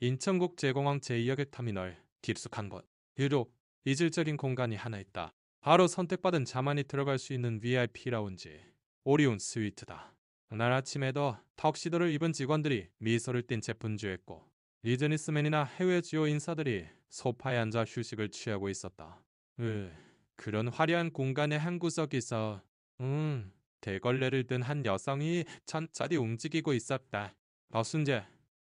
인천국제공항 제2역의 터미널 깊숙한 곳. 유독 이질적인 공간이 하나 있다. 바로 선택받은 자만이 들어갈 수 있는 VIP 라운지. 오리온 스위트다. 그날 아침에도 턱시도를 입은 직원들이 미소를 띤 채 분주했고 비즈니스맨이나 해외 주요 인사들이 소파에 앉아 휴식을 취하고 있었다. 그런 화려한 공간의 한 구석에서 대걸레를 든 한 여성이 천천히 움직이고 있었다. 박순재,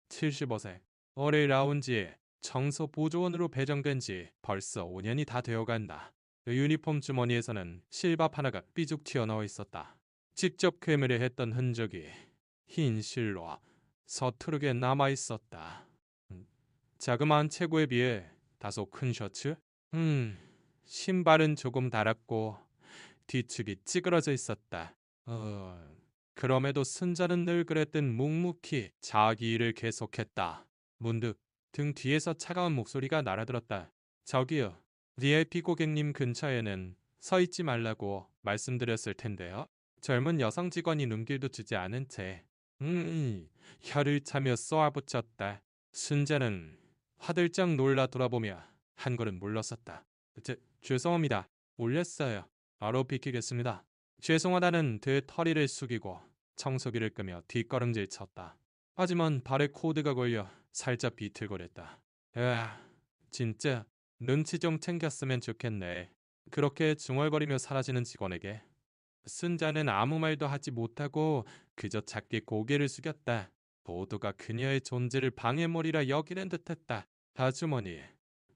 75세. 올해 라운지에 청소 보조원으로 배정된 지 벌써 5년이 다 되어간다. 그 유니폼 주머니에서는 실밥 하나가 삐죽 튀어나와 있었다. 직접 괴물을 했던 흔적이 흰 실로와 서투르게 남아 있었다. 자그마한 체구에 비해 다소 큰 셔츠? 신발은 조금 닳았고 뒤축이 찌그러져 있었다. 그럼에도 순자는 늘 그랬듯 묵묵히 자기 일을 계속했다. 문득 등 뒤에서 차가운 목소리가 날아들었다. 저기요, VIP 고객님 근처에는 서 있지 말라고 말씀드렸을 텐데요. 젊은 여성 직원이 눈길도 주지 않은 채 혀를 차며 쏘아붙였다. 순자는 화들짝 놀라 돌아보며 한 걸음 물러섰다. 죄송합니다. 올렸어요. 바로 비키겠습니다. 죄송하다는 듯 허리를 숙이고 청소기를 끄며 뒷걸음질 쳤다. 하지만 발에 코드가 걸려 살짝 비틀거렸다. 진짜 눈치 좀 챙겼으면 좋겠네. 그렇게 중얼거리며 사라지는 직원에게 순자는 아무 말도 하지 못하고 그저 작게 고개를 숙였다. 모두가 그녀의 존재를 방해물이라 여기는 듯했다. 아주머니,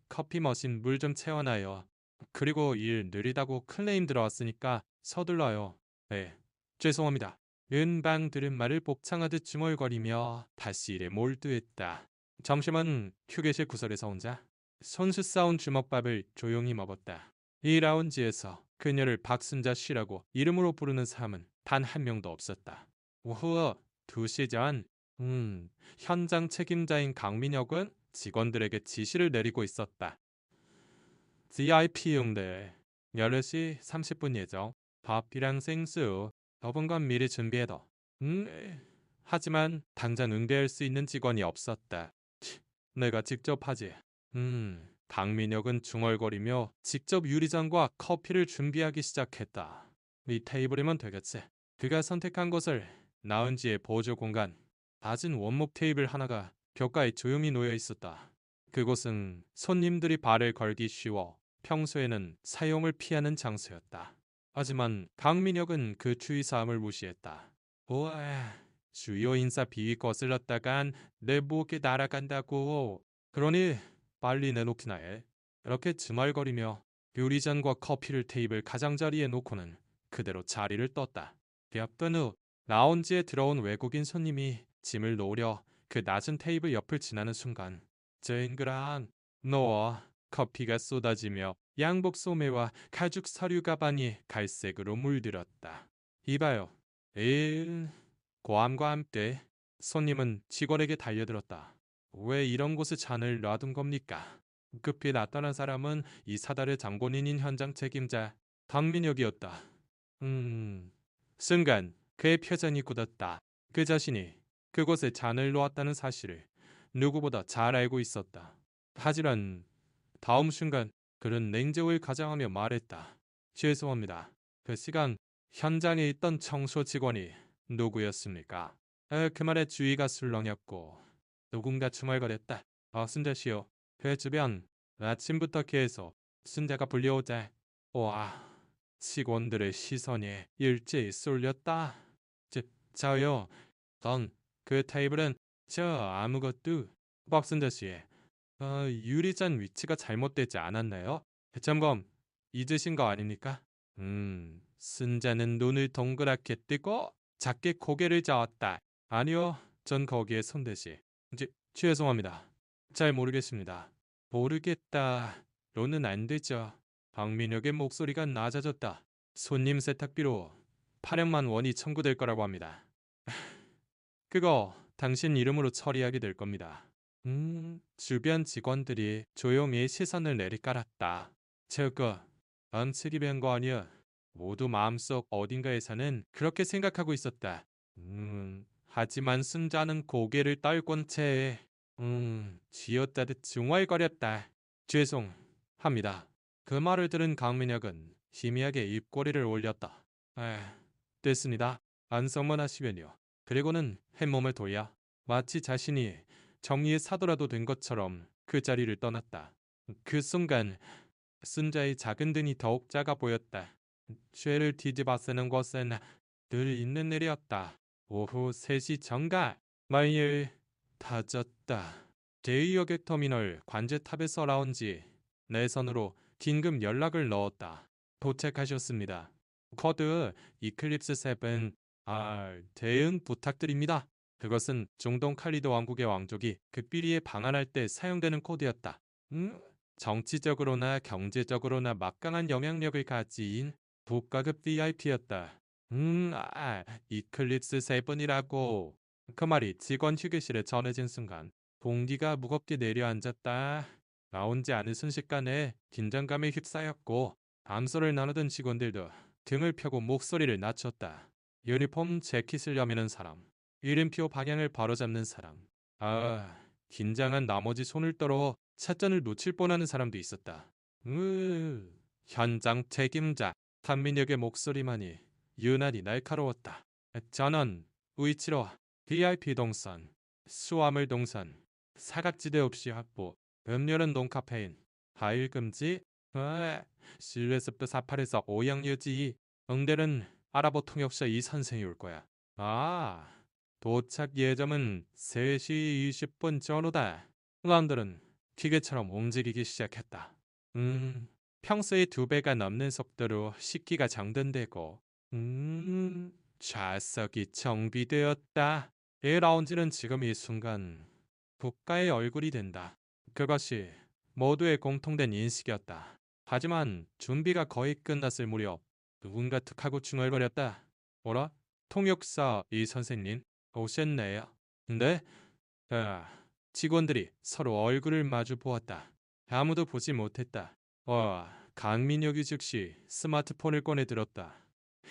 커피 머신 물 좀 채워놔요. 그리고 일 느리다고 클레임 들어왔으니까 서둘러요. 네, 죄송합니다. 은방 들은 말을 복창하듯 중얼거리며 다시 일에 몰두했다. 점심은 휴게실 구석에서 혼자 손수 싸운 주먹밥을 조용히 먹었다. 이 라운지에서 그녀를 박순자 씨라고 이름으로 부르는 사람은 단 한 명도 없었다. 오후 2시 전, 현장 책임자인 강민혁은 직원들에게 지시를 내리고 있었다. VIP 응대 10시 30분 예정. 밥이랑 생수 5분간 미리 준비해둬. 하지만 당장 응대할 수 있는 직원이 없었다. 내가 직접 하지. 강민혁은 중얼거리며 직접 유리잔과 커피를 준비하기 시작했다. 이 테이블이면 되겠지. 그가 선택한 곳을 라운지의 보조 공간. 낮은 원목 테이블 하나가 벽가에 조용히 놓여 있었다. 그곳은 손님들이 발을 걸기 쉬워 평소에는 사용을 피하는 장소였다. 하지만 강민혁은 그 주의사항을 무시했다. 우와, 주요 인사 비위 거슬렀다간 내 목에 날아간다고. 그러니 빨리 내놓기나 해. 이렇게 주말거리며 요리잔과 커피를 테이블 가장자리에 놓고는 그대로 자리를 떴다. 몇 분 후 라운지에 들어온 외국인 손님이 짐을 놓으려 그 낮은 테이블 옆을 지나는 순간 쨍그랑 너와 커피가 쏟아지며 양복 소매와 가죽 서류 가방이 갈색으로 물들었다. 이봐요. 고함과 함께 손님은 직원에게 달려들었다. 왜 이런 곳에 잔을 놔둔 겁니까? 급히 나타난 사람은 이 사달의 장본인인 현장 책임자 강민혁이었다. 순간 그의 표정이 굳었다. 그 자신이 그곳에 잔을 놓았다는 사실을 누구보다 잘 알고 있었다. 하지만 다음 순간 그는 냉정을 가장하며 말했다. 죄송합니다. 그 시간 현장에 있던 청소 직원이 누구였습니까? 그 말에 주의가 술렁였고 누군가 중얼거렸다. 순자 씨요. 그 주변 아침부터 계속 순자가 불려오자. 와, 직원들의 시선이 일제히 쏠렸다. 저요. 그 테이블은 저 아무것도. 박순자 씨. 유리잔 위치가 잘못되지 않았나요? 점검 잊으신 거 아닙니까? 순자는 눈을 동그랗게 뜨고 작게 고개를 저었다. 아니요, 전 거기에 손대시. 죄송합니다. 잘 모르겠습니다. 모르겠다로는 안 되죠. 박민혁의 목소리가 낮아졌다. 손님 세탁비로 800만 원이 청구될 거라고 합니다. 그거 당신 이름으로 처리하게 될 겁니다. 주변 직원들이 조용히 시선을 내리깔았다. 저거 안책이 된 거 아니야? 모두 마음속 어딘가에서는 그렇게 생각하고 있었다. 하지만 순자는 고개를 떨군 채 쥐어짜듯 중얼거렸다. 죄송합니다. 그 말을 들은 강민혁은 희미하게 입꼬리를 올렸다. 에, 됐습니다. 안성만하시면요. 그리고는 햇몸을 돌려 마치 자신이 정리의 사도라도 된 것처럼 그 자리를 떠났다. 그 순간 순자의 작은 등이 더욱 작아 보였다. 죄를 뒤집어 쓰는 곳은 늘 있는 일이었다. 오후 3시 정각 마일 다졌다. 제2여객터미널 관제탑에서 라운지 내선으로 긴급 연락을 넣었다. 도착하셨습니다. 코드 이클립스 7 대응 부탁드립니다. 그것은 중동 칼리드 왕국의 왕족이 극비리에 방한할 때 사용되는 코드였다. 정치적으로나 경제적으로나 막강한 영향력을 가진 고가급 VIP였다. 이클립스 7이라고. 그 말이 직원 휴게실에 전해진 순간 공기가 무겁게 내려앉았다. 나온지 않은 순식간에 긴장감에 휩싸였고 담소를 나누던 직원들도 등을 펴고 목소리를 낮췄다. 유니폼 재킷을 여미는 사람, 이름표 방향을 바로잡는 사람, 긴장한 나머지 손을 떨어 찻잔을 놓칠 뻔하는 사람도 있었다. 현장 책임자 한민혁의 목소리만이 유난히 날카로웠다. 전원 우이치로 VIP 동선, 수화물 동선, 사각지대 없이 확보, 음료는 논카페인, 과일 금지, 실내습도 48에서 오양 유지, 응대는 아랍어 통역사 이 선생이 올 거야. 도착 예정은 3시 20분 전후다. 사람들은 기계처럼 움직이기 시작했다. 평소의 2배가 넘는 속도로 식기가 정돈되고 좌석이 정비되었다. 이 라운지는 지금 이 순간 국가의 얼굴이 된다. 그것이 모두의 공통된 인식이었다. 하지만 준비가 거의 끝났을 무렵 누군가 툭 하고 중얼거렸다. 뭐라? 통역사 이 선생님 오셨네요. 네? 직원들이 서로 얼굴을 마주 보았다. 아무도 보지 못했다. 강민혁이 즉시 스마트폰을 꺼내 들었다.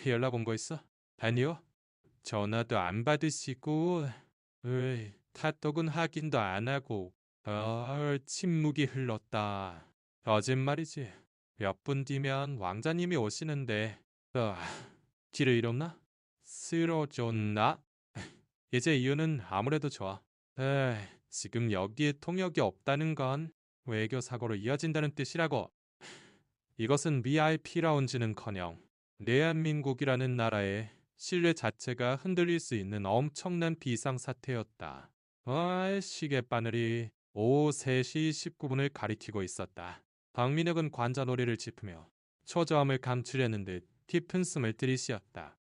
연락 온 거 있어? 아니요. 전화도 안 받으시고, 카톡은 확인도 안 하고, 침묵이 흘렀다. 거짓말이지. 몇 분 뒤면 왕자님이 오시는데, 길을 잃었나? 쓰러졌나? 이제 이유는 아무래도 좋아. 지금 여기에 통역이 없다는 건 외교 사고로 이어진다는 뜻이라고. 이것은 VIP 라운지는커녕 대한민국이라는 나라의 신뢰 자체가 흔들릴 수 있는 엄청난 비상사태였다. 시계바늘이 오후 3시 19분을 가리키고 있었다. 박민혁은 관자놀이를 짚으며 초조함을 감추려는 듯 깊은 숨을 들이쉬었다.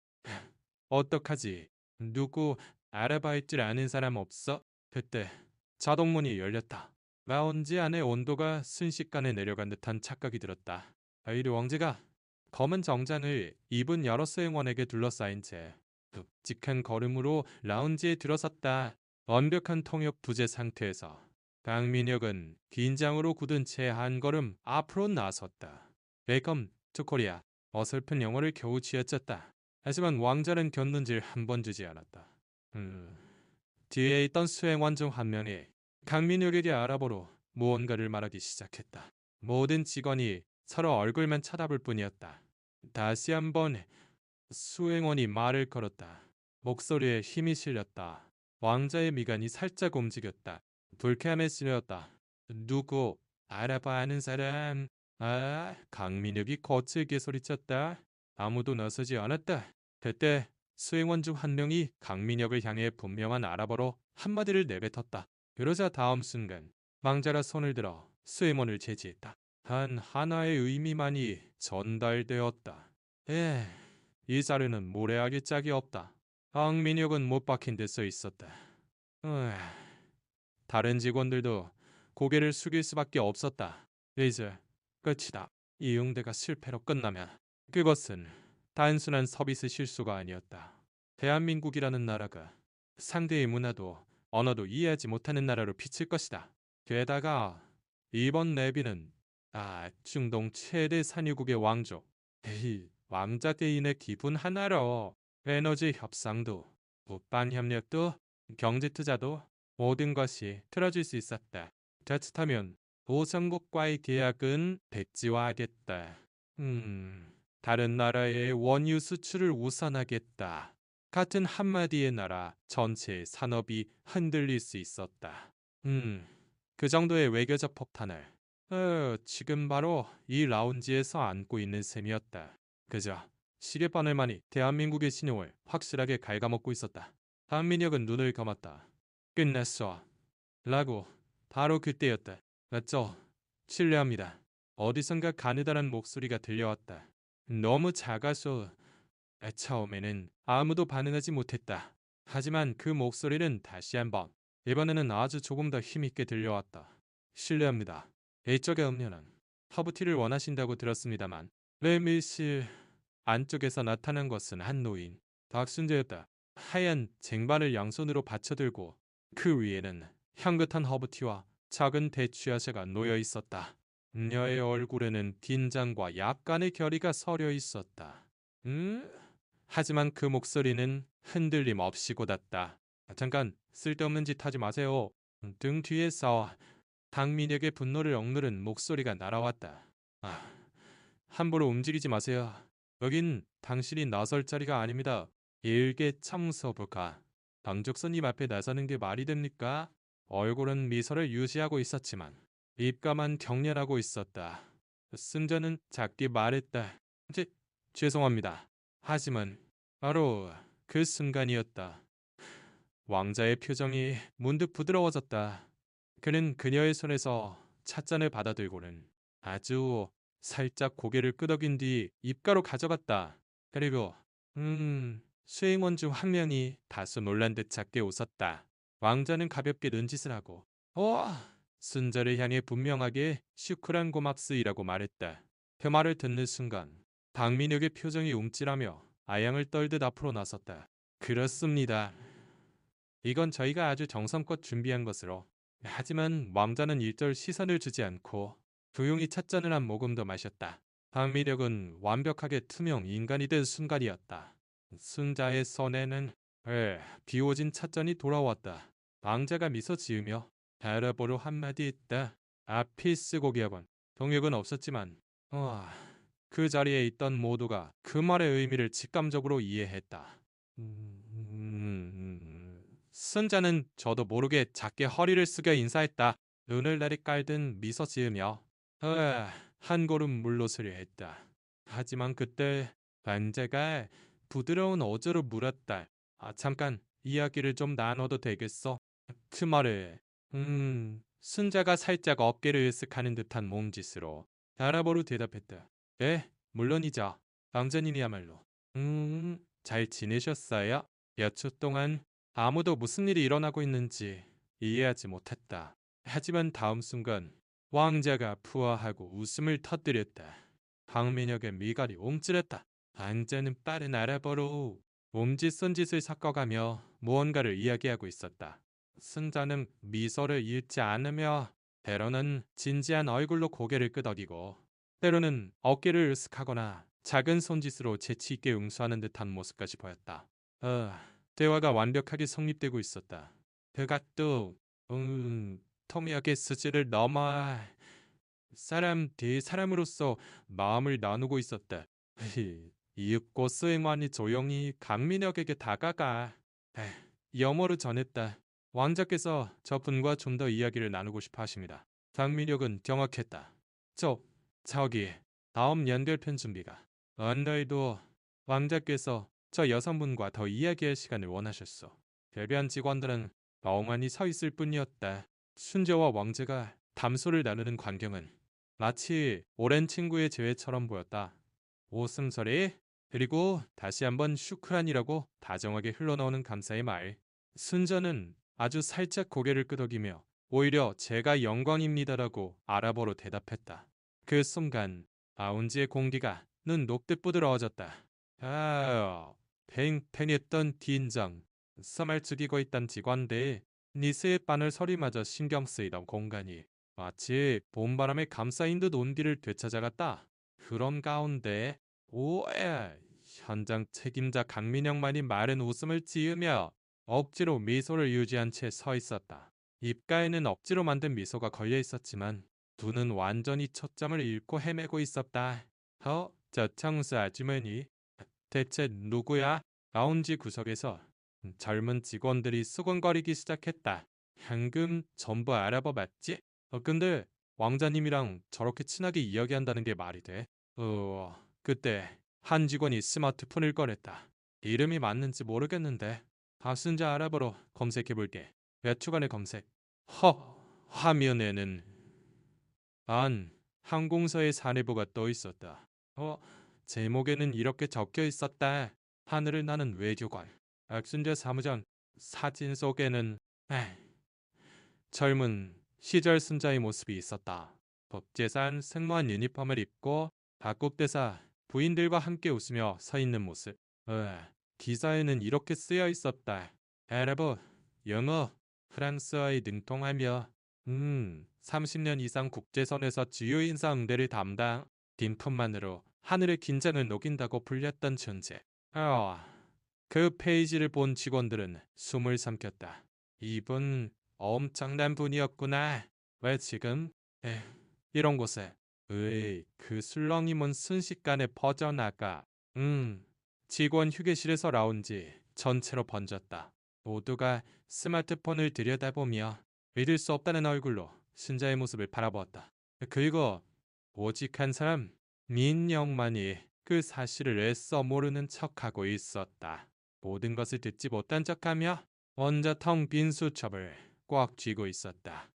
어떡하지? 누구 알아봐줄 아는 사람 없어? 그때 자동문이 열렸다. 라운지 안의 온도가 순식간에 내려간 듯한 착각이 들었다. 아이리 왕제가 검은 정장을 입은 여러 수행원에게 둘러싸인 채 묵직한 걸음으로 라운지에 들어섰다. 완벽한 통역 부재 상태에서 강민혁은 긴장으로 굳은 채 한 걸음 앞으로 나섰다. 웰컴 투 코리아. 어설픈 영어를 겨우 쥐어짰다. 하지만 왕자는 곁눈질 한 번 주지 않았다. 뒤에 있던 수행원 중 한 명이 강민혁에게 알아보러 무언가를 말하기 시작했다. 모든 직원이 서로 얼굴만 쳐다볼 뿐이었다. 다시 한번 수행원이 말을 걸었다. 목소리에 힘이 실렸다. 왕자의 미간이 살짝 움직였다. 불쾌함에 쓰였다. 누구 알아봐 아는 사람? 강민혁이 거칠게 소리쳤다. 아무도 나서지 않았다. 그때 수행원 중 한 명이 강민혁을 향해 분명한 알아보러 한마디를 내뱉었다. 그러자 다음 순간 왕자가 손을 들어 수행원을 제지했다. 단 하나의 의미만이 전달되었다. 이 자료는 모래하기 짝이 없다. 강민혁은 못 박힌 데 써 있었다. 다른 직원들도 고개를 숙일 수밖에 없었다. 이제 끝이다. 이 응대가 실패로 끝나면 그것은 단순한 서비스 실수가 아니었다. 대한민국이라는 나라가 상대의 문화도 언어도 이해하지 못하는 나라로 비칠 것이다. 게다가 이번 내비는 중동 최대 산유국의 왕족 왕자 대인의 기분 하나로 에너지 협상도, 북방 협력도, 경제 투자도 모든 것이 틀어질 수 있었다. 자칫하면 오성국과의 계약은 백지화하겠다. 다른 나라의 원유 수출을 우선하겠다. 같은 한마디의 나라 전체의 산업이 흔들릴 수 있었다. 그 정도의 외교적 폭탄을 지금 바로 이 라운지에서 안고 있는 셈이었다. 그저 시계바늘만이 대한민국의 신용을 확실하게 갉아먹고 있었다. 한민혁은 눈을 감았다. 끝났어. 라고 바로 그때였다. 맞죠? 실례합니다. 어디선가 가느다란 목소리가 들려왔다. 너무 작아서 처음에는 아무도 반응하지 못했다. 하지만 그 목소리는 다시 한번 이번에는 아주 조금 더 힘있게 들려왔다. 실례합니다. 이쪽의 음료는 허브티를 원하신다고 들었습니다만 레미실 안쪽에서 나타난 것은 한 노인 박순재였다. 하얀 쟁반을 양손으로 받쳐들고 그 위에는 향긋한 허브티와 작은 대추야채가 놓여 있었다. 그녀의 얼굴에는 긴장과 약간의 결의가 서려 있었다. 하지만 그 목소리는 흔들림 없이 곧았다. 잠깐 쓸데없는 짓 하지 마세요. 등 뒤에서 강민혁의 분노를 억누른 목소리가 날아왔다. 함부로 움직이지 마세요. 여긴 당신이 나설 자리가 아닙니다. 일개청소부가 당족선님 앞에 나서는 게 말이 됩니까? 얼굴은 미소를 유지하고 있었지만 입가만 격렬하고 있었다. 승자는 작게 말했다. 죄송합니다. 하지만 바로 그 순간이었다. 왕자의 표정이 문득 부드러워졌다. 그는 그녀의 손에서 찻잔을 받아들고는 아주 살짝 고개를 끄덕인 뒤 입가로 가져갔다. 그리고 수행원 중 한 명이 다소 놀란 듯 작게 웃었다. 왕자는 가볍게 눈짓을 하고 순자를 향해 분명하게 슈크란 고맙스이라고 말했다. 그 말을 듣는 순간 박민혁의 표정이 움찔하며 아양을 떨듯 앞으로 나섰다. 그렇습니다. 이건 저희가 아주 정성껏 준비한 것으로. 하지만 왕자는 일절 시선을 주지 않고 조용히 찻잔을 한 모금 더 마셨다. 박민혁은 완벽하게 투명 인간이 된 순간이었다. 순자의 손에는 비워진 찻잔이 돌아왔다. 왕자가 미소 지으며 알아보러 한마디 했다. 아피스 고기학원. 동역은 없었지만 그 자리에 있던 모두가 그 말의 의미를 직감적으로 이해했다. 순자는 저도 모르게 작게 허리를 숙여 인사했다. 눈을 내리깔든 미소 지으며 한 걸음 물러서려 했다. 하지만 그때 반제가 부드러운 어조로 물었다. 잠깐 이야기를 좀 나눠도 되겠어? 그 말에 순자가 살짝 어깨를 으쓱하는 듯한 몸짓으로 알아보로 대답했다. 물론이죠. 왕자님이야말로. 잘 지내셨어요? 몇 초 동안 아무도 무슨 일이 일어나고 있는지 이해하지 못했다. 하지만 다음 순간 왕자가 푸어하고 웃음을 터뜨렸다. 박민혁의 미갈이 움찔했다. 완자는 빠른 알아보로 몸짓 손짓을 섞어가며 무언가를 이야기하고 있었다. 순자는 미소를 잃지 않으며 때로는 진지한 얼굴로 고개를 끄덕이고 때로는 어깨를 으쓱하거나 작은 손짓으로 재치 있게 응수하는 듯한 모습까지 보였다. 대화가 완벽하게 성립되고 있었다. 그가 또 통역의 수지를 넘어 사람 대 사람으로서 마음을 나누고 있었다. 이윽고 수행관이 조용히 강민혁에게 다가가 영어로 전했다. 왕자께서 저분과 좀 더 이야기를 나누고 싶어 하십니다. 강민혁은 경악했다. 저기 다음 연결편 준비가 언더에도 왕자께서 저 여성분과 더 이야기할 시간을 원하셨소. 배변 직원들은 멍하니 서 있을 뿐이었다. 순재와 왕자가 담소를 나누는 광경은 마치 오랜 친구의 재회처럼 보였다. 오승설이 그리고 다시 한번 슈크란이라고 다정하게 흘러나오는 감사의 말. 순자는 아주 살짝 고개를 끄덕이며 오히려 제가 영광입니다라고 아랍어로 대답했다. 그 순간 라운지의 공기가 눈 녹듯 부드러워졌다. 팽팽했던 긴장, 숨을 죽이고 있던 직원들, 니스의 바늘 소리마저 신경 쓰이던 공간이 마치 봄바람에 감싸인 듯 온기를 되찾아갔다. 그런 가운데 현장 책임자 강민영만이 마른 웃음을 지으며 억지로 미소를 유지한 채 서 있었다. 입가에는 억지로 만든 미소가 걸려 있었지만 눈은 완전히 초점을 잃고 헤매고 있었다. 저 청수 아주머니 대체 누구야? 라운지 구석에서 젊은 직원들이 수군거리기 시작했다. 방금 전부 알아봐 봤지? 근데 왕자님이랑 저렇게 친하게 이야기한다는 게 말이 돼? 그때 한 직원이 스마트폰을 꺼냈다. 이름이 맞는지 모르겠는데 박순자 알아보러 검색해볼게. 몇 초간의 검색. 화면에는 항공사의 사내부가 떠 있었다. 제목에는 이렇게 적혀 있었다. 하늘을 나는 외교관. 박순자 사무장. 사진 속에는 젊은 시절 순자의 모습이 있었다. 법제사한 승무원 유니폼을 입고 박국대사 부인들과 함께 웃으며 서 있는 모습. 기사에는 이렇게 쓰여 있었다. 아랍어, 영어, 프랑스어에 능통하며 30년 이상 국제선에서 주요 인사 응대를 담당. 뒷품만으로 하늘의 긴장을 녹인다고 불렸던 존재. 그 페이지를 본 직원들은 숨을 삼켰다. 이분 엄청난 분이었구나. 왜 지금 이런 곳에 그 술렁임은 순식간에 퍼져나가 직원 휴게실에서 라운지 전체로 번졌다. 모두가 스마트폰을 들여다보며 믿을 수 없다는 얼굴로 순자의 모습을 바라보았다. 그리고 오직 한 사람 민영만이 그 사실을 애써 모르는 척하고 있었다. 모든 것을 듣지 못한 척하며 혼자 텅 빈 수첩을 꽉 쥐고 있었다.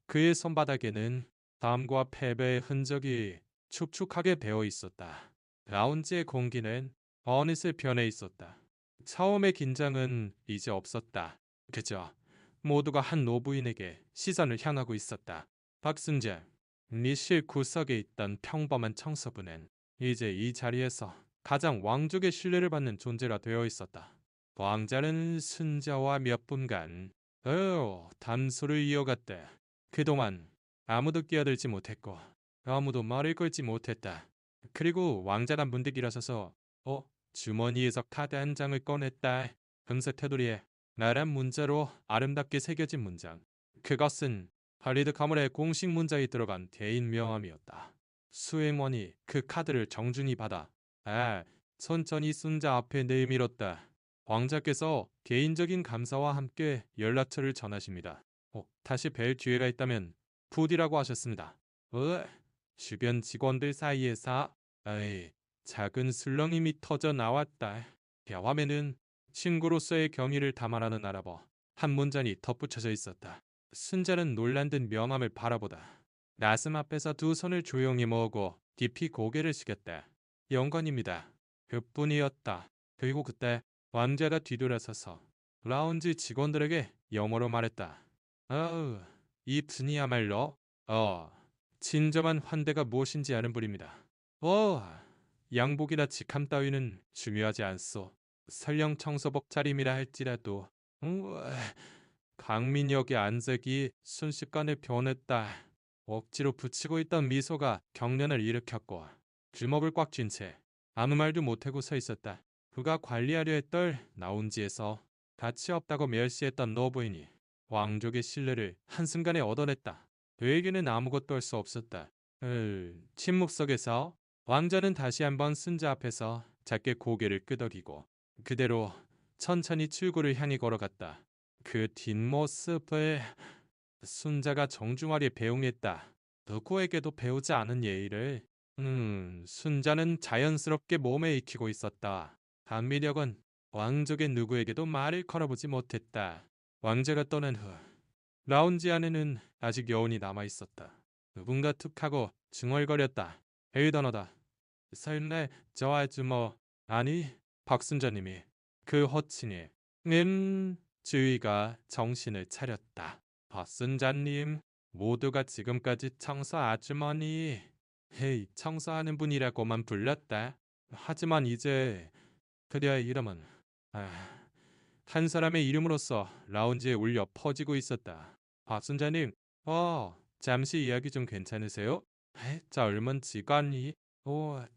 그의 손바닥에는 담과 패배의 흔적이 축축하게 배어 있었다. 라운지의 공기는 어느새 변해 있었다. 처음의 긴장은 이제 없었다. 그저 모두가 한 노부인에게 시선을 향하고 있었다. 박순재, 미실 구석에 있던 평범한 청소부는 이제 이 자리에서 가장 왕족의 신뢰를 받는 존재가 되어 있었다. 왕자는 순자와 몇 분간 담소를 이어갔대. 그동안 아무도 끼어들지 못했고 아무도 말을 걸지 못했다. 그리고 왕자란 문득 일어서서 주머니에서 카드 한 장을 꺼냈다. 금색 테두리에 나란 문자로 아름답게 새겨진 문장. 그것은 할리드 가문의 공식 문자에 들어간 개인 명함이었다. 수행원이 그 카드를 정중히 받아 천천히 순자 앞에 내밀었다. 왕자께서 개인적인 감사와 함께 연락처를 전하십니다. 다시 뵐 기회가 있다면 부디라고 하셨습니다. 주변 직원들 사이에서 작은 술렁임이 터져 나왔다. 화면에는 친구로서의 경의를 담아라는 알아봐 한 문장이 덧붙여져 있었다. 순자는 놀란 듯 명함을 바라보다 나슴 앞에서 두 손을 조용히 모으고 깊이 고개를 숙였다. 영건입니다. 그뿐이었다. 그리고 그때 왕자가 뒤돌아서서 라운지 직원들에게 영어로 말했다. 이 분이야말로 진정한 환대가 무엇인지 아는 분입니다. 양복이나 직함 따위는 중요하지 않소. 설령 청소복 차림이라 할지라도 강민혁의 안색이 순식간에 변했다. 억지로 붙이고 있던 미소가 경련을 일으켰고 주먹을 꽉 쥔 채 아무 말도 못하고 서 있었다. 그가 관리하려 했던 라운지에서 가치 없다고 멸시했던 노부인이 왕족의 신뢰를 한순간에 얻어냈다. 그에게는 아무것도 할 수 없었다. 침묵 속에서 왕자는 다시 한번 순자 앞에서 작게 고개를 끄덕이고 그대로 천천히 출구를 향해 걸어갔다. 그 뒷모습을 순자가 정중하게 배웅했다. 누구에게도 배우지 않은 예의를 순자는 자연스럽게 몸에 익히고 있었다. 감미력은 왕족의 누구에게도 말을 걸어보지 못했다. 왕자가 떠난 후 라운지 안에는 아직 여운이 남아있었다. 누군가 툭하고 중얼거렸다. 에이더너다. 설레 저 아주머 아니 박순자님이 그 호칭에 주위가 정신을 차렸다. 박순자님 모두가 지금까지 청소 아주머니 청소하는 분이라고만 불렀다. 하지만 이제 그녀의 이름은 한 사람의 이름으로서 라운지에 울려 퍼지고 있었다. 박순자님, 잠시 이야기 좀 괜찮으세요? 젊은 직원이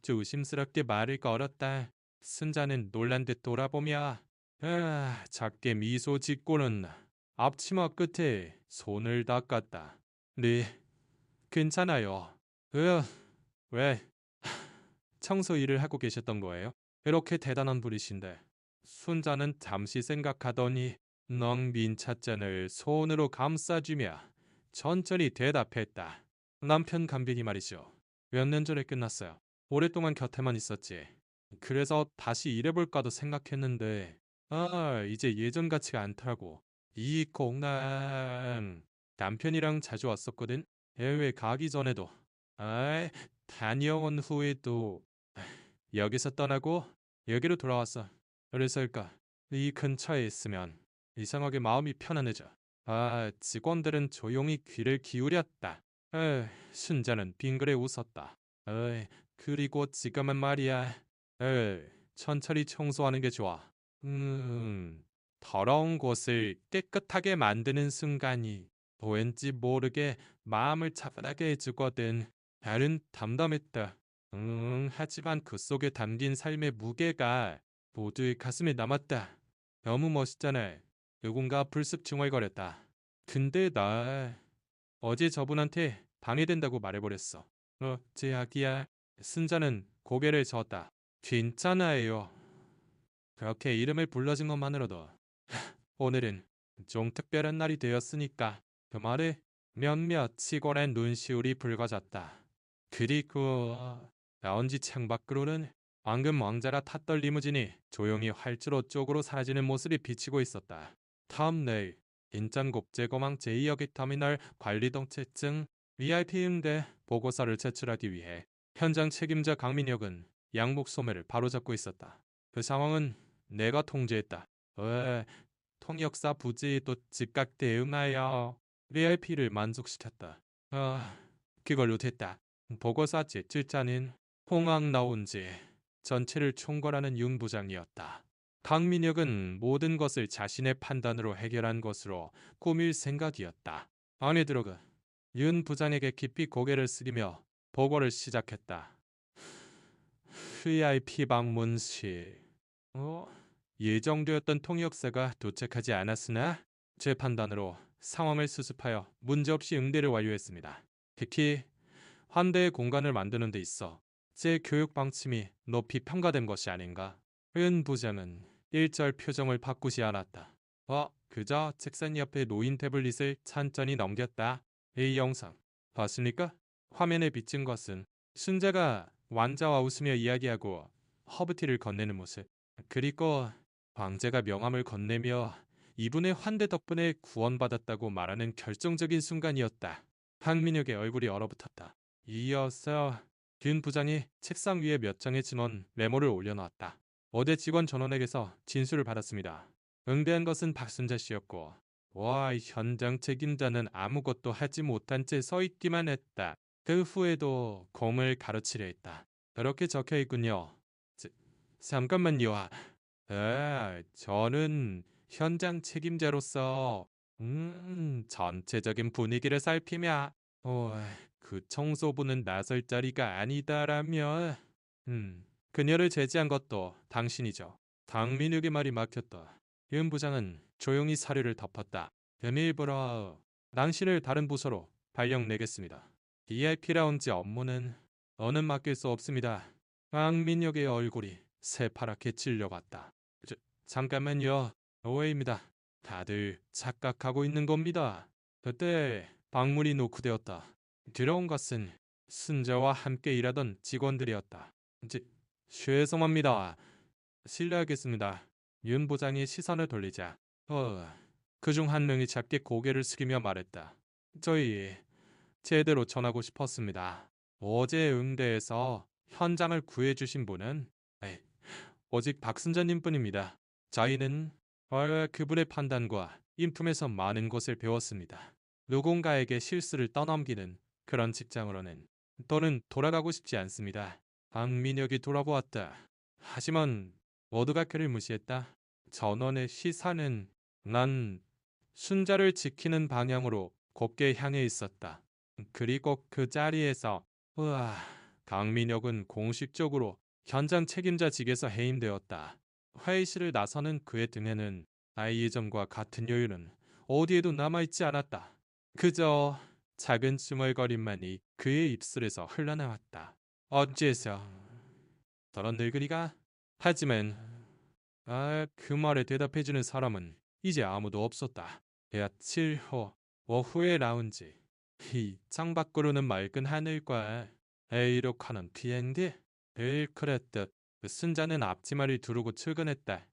조심스럽게 말을 걸었다. 순자는 놀란 듯 돌아보며 작게 미소 짓고는 앞치마 끝에 손을 닦았다. 네, 괜찮아요. 왜 청소 일을 하고 계셨던 거예요? 이렇게 대단한 분이신데. 순자는 잠시 생각하더니 넝 빈 찻잔을 손으로 감싸주며 천천히 대답했다. 남편 간병이 말이죠. 몇 년 전에 끝났어요. 오랫동안 곁에만 있었지. 그래서 다시 일해볼까도 생각했는데 이제 예전 같지가 않더라고. 이 공란 남편이랑 자주 왔었거든. 해외 가기 전에도 아 다녀온 후에도 여기서 떠나고 여기로 돌아왔어. 그래서일까 이 근처에 있으면 이상하게 마음이 편안해져. 직원들은 조용히 귀를 기울였다. 순자는 빙그레 웃었다. 그리고 지금은 말이야. 천천히 청소하는 게 좋아. 더러운 곳을 깨끗하게 만드는 순간이 왠지 모르게 마음을 차분하게 해주거든. 다른 담담했다. 하지만 그 속에 담긴 삶의 무게가 모두의 가슴에 남았다. 너무 멋있잖아. 누군가 불쑥 중얼거렸다. 근데 나 어제 저분한테 방해된다고 말해버렸어. 제약이야. 순자는 고개를 저었다. 괜찮아요. 그렇게 이름을 불러준 것만으로도 오늘은 좀 특별한 날이 되었으니까 그 말에 몇몇 치골의 눈시울이 붉어졌다. 그리고 라운지 창밖으로는 방금 왕자라 탔던 리무진이 조용히 활주로 쪽으로 사라지는 모습이 비치고 있었다. 다음 날 인천국제공항 제2여객 터미널 관리동체증 VIP 응대 보고서를 제출하기 위해 현장 책임자 강민혁은 양목 소매를 바로잡고 있었다. 그 상황은 내가 통제했다. 통역사 부지도 즉각 대응하여 VIP를 만족시켰다. 그걸로 됐다. 보고서 제출자는 공항 나온 지 전체를 총괄하는 윤 부장이었다. 강민혁은 모든 것을 자신의 판단으로 해결한 것으로 꾸밀 생각이었다. 안에 들어가 윤 부장에게 깊이 고개를 숙이며 보고를 시작했다. VIP 방문실. 예정되었던 통역사가 도착하지 않았으나 제 판단으로 상황을 수습하여 문제없이 응대를 완료했습니다. 특히 환대의 공간을 만드는 데 있어 제 교육 방침이 높이 평가된 것이 아닌가. 은 부장은 일절 표정을 바꾸지 않았다. 그저 책상 옆에 놓인 태블릿을 천천히 넘겼다. 이 영상 봤습니까? 화면에 비친 것은 순자가 왕자와 웃으며 이야기하고 허브티를 건네는 모습. 그리고 황제가 명함을 건네며 이분의 환대 덕분에 구원받았다고 말하는 결정적인 순간이었다. 황민혁의 얼굴이 얼어붙었다. 이어서 윤 부장이 책상 위에 몇 장의 진원 메모를 올려놓았다. 어제 직원 전원에게서 진술을 받았습니다. 응대한 것은 박순자 씨였고 현장 책임자는 아무것도 하지 못한 채 서 있기만 했다. 그 후에도 공을 가르치려 했다. 그렇게 적혀 있군요. 잠깐만요. 저는 현장 책임자로서 전체적인 분위기를 살피며 그 청소부는 나설 자리가 아니다라며 그녀를 제지한 것도 당신이죠. 강민욱의 말이 막혔다. 윤 부장은 조용히 사료를 덮었다. 비밀보라 당신을 다른 부서로 발령 내겠습니다. VIP 라운지 업무는 어는 맡길 수 없습니다. 강민혁의 얼굴이 새파랗게 찔려갔다. 잠깐만요. 오해입니다. 다들 착각하고 있는 겁니다. 그때 방문이 노크되었다. 들어온 것은 순자와 함께 일하던 직원들이었다. 죄송합니다. 실례하겠습니다. 윤 부장이 시선을 돌리자 그중 한 명이 작게 고개를 숙이며 말했다. 저희 제대로 전하고 싶었습니다. 어제 응대에서 현장을 구해주신 분은 오직 박순자님 뿐입니다. 저희는 그분의 판단과 인품에서 많은 것을 배웠습니다. 누군가에게 실수를 떠넘기는 그런 직장으로는 또는 돌아가고 싶지 않습니다. 박민혁이 돌아보았다. 하지만 모두가 그를 무시했다. 전원의 시선은 난 순자를 지키는 방향으로 곱게 향해 있었다. 그리고 그 자리에서 강민혁은 공식적으로 현장 책임자직에서 해임되었다. 회의실을 나서는 그의 등에는 나의 예전과 같은 여유는 어디에도 남아있지 않았다. 그저 작은 중얼거림만이 그의 입술에서 흘러나왔다. 어째서 저런 늙은이가? 하지만 그 말에 대답해주는 사람은 이제 아무도 없었다. 며칠 후 오후의 라운지. 이 창밖으로는 맑은 하늘과 에이록하는 비행기. 늘 그랬듯 그 순자는 앞치마를 두르고 출근했다.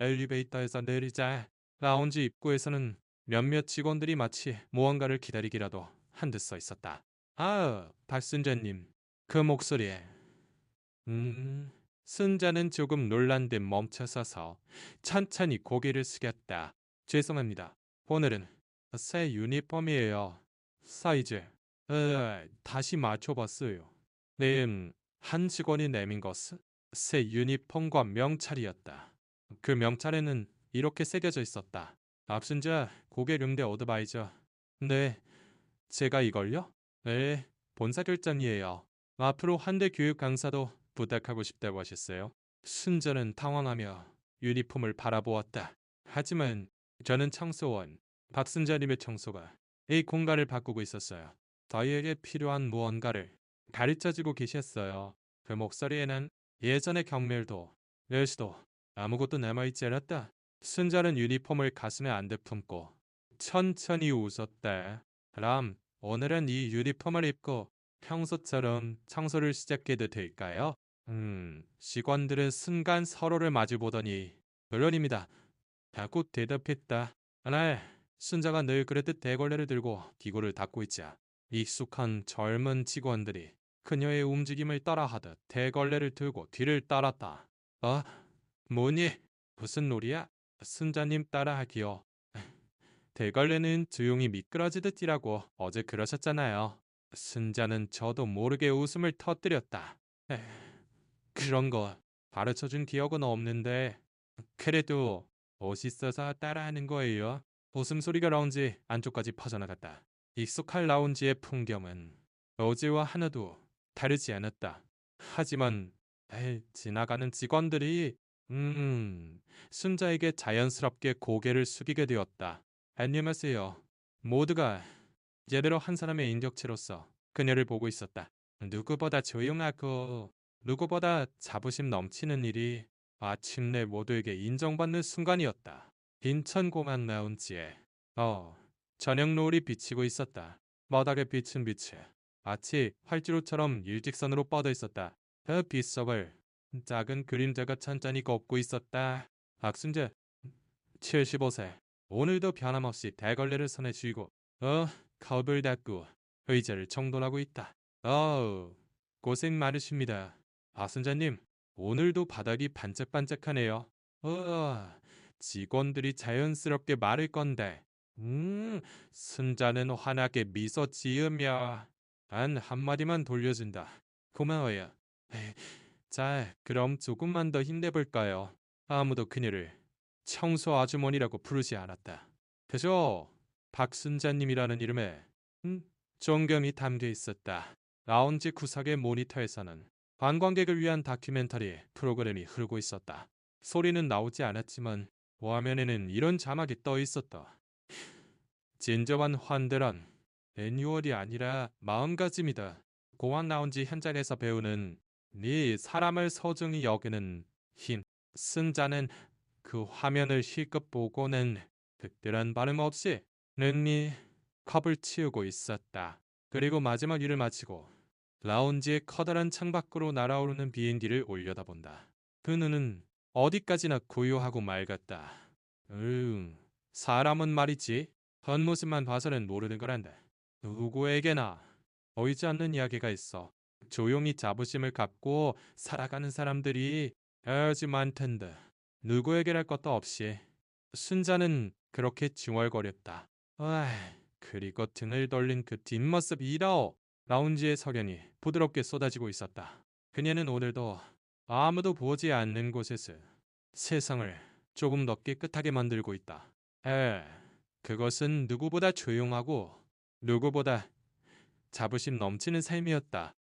엘리베이터에서 내리자. 라운지 입구에서는 몇몇 직원들이 마치 무언가를 기다리기라도 한 듯 서 있었다. 박순자님. 그 목소리에 순자는 조금 놀란 듯 멈춰서서 천천히 고개를 숙였다. 죄송합니다. 오늘은 새 유니폼이에요. 사이즈 다시 맞춰봤어요. 한 직원이 내민 것은 새 유니폼과 명찰이었다. 그 명찰에는 이렇게 새겨져 있었다. 앞순자 고객응대 어드바이저. 네, 제가 이걸요? 네, 본사결정이에요. 앞으로 한대 교육 강사도 부탁하고 싶다고 하셨어요. 순자는 당황하며 유니폼을 바라보았다. 하지만 저는 청소원, 박순자님의 청소가 이 공간을 바꾸고 있었어요. 저희에게 필요한 무언가를 가르쳐주고 계셨어요. 그 목소리에는 예전의 경멸도, 열시도 아무것도 남아있지 않았다. 순자는 유니폼을 가슴에 안대 품고 천천히 웃었다. 오늘은 이 유니폼을 입고 평소처럼 청소를 시작해도 될까요? 직원들은 순간 서로를 마주보더니 물론입니다. 곧 대답했다. 순자가 늘 그랬듯 대걸레를 들고 기고를 닦고 있자 익숙한 젊은 직원들이 그녀의 움직임을 따라하듯 대걸레를 들고 뒤를 따랐다. 뭐니? 무슨 놀이야? 순자님 따라하기요. 대걸레는 조용히 미끄러지듯 뛰라고 어제 그러셨잖아요. 순자는 저도 모르게 웃음을 터뜨렸다. 그런 거 가르쳐준 기억은 없는데 그래도 멋있어서 따라하는 거예요. 웃음소리가 라운지 안쪽까지 퍼져나갔다. 익숙한 라운지의 풍경은 어제와 하나도 다르지 않았다. 하지만 지나가는 직원들이 순자에게 자연스럽게 고개를 숙이게 되었다. 안녕하세요. 모두가 제대로 한 사람의 인격체로서 그녀를 보고 있었다. 누구보다 조용하고 누구보다 자부심 넘치는 일이 마침내 모두에게 인정받는 순간이었다. 인천공항 라운지에 저녁 노을이 비치고 있었다. 바닥에 비친 빛이 마치 활주로처럼 일직선으로 뻗어 있었다. 그 빛 속을 작은 그림자가 천천히 걷고 있었다. 박순재 75세. 오늘도 변함없이 대걸레를 손에 쥐고 겁을 닫고 의자를 정돈하고 있다. 고생 많으십니다. 박순자님, 오늘도 바닥이 반짝반짝하네요. 직원들이 자연스럽게 말을 건데 순자는 환하게 미소 지으며 단 한마디만 돌려준다. 고마워요. 자, 그럼 조금만 더 힘내볼까요? 아무도 그녀를 청소 아주머니라고 부르지 않았다. 그저 박순자님이라는 이름에 존경이 담겨 있었다. 라운지 구석의 모니터에서는 관광객을 위한 다큐멘터리 프로그램이 흐르고 있었다. 소리는 나오지 않았지만 화면에는 이런 자막이 떠 있었다. 진정한 환대란 매뉴얼이 아니라 마음가짐이다. 공항 라운지 현장에서 배우는 네 사람을 소중히 여기는 힘. 순자는 그 화면을 실컷 보고는 특별한 발음 없이 능히 컵을 치우고 있었다. 그리고 마지막 일을 마치고 라운지의 커다란 창밖으로 날아오르는 비행기를 올려다본다. 그 눈은 어디까지나 고요하고 맑았다. 사람은 말이지 겉모습만 봐서는 모르는 거란다. 누구에게나 보이지 않는 이야기가 있어. 조용히 자부심을 갖고 살아가는 사람들이 아주 많텐데 누구에게랄 것도 없이 순자는 그렇게 중얼거렸다. 그리고 등을 돌린 그 뒷모습 이라오. 라운지의 석연이 부드럽게 쏟아지고 있었다. 그녀는 오늘도 아무도 보지 않는 곳에서 세상을 조금 더 깨끗하게 만들고 있다. 그것은 누구보다 조용하고 누구보다 자부심 넘치는 삶이었다.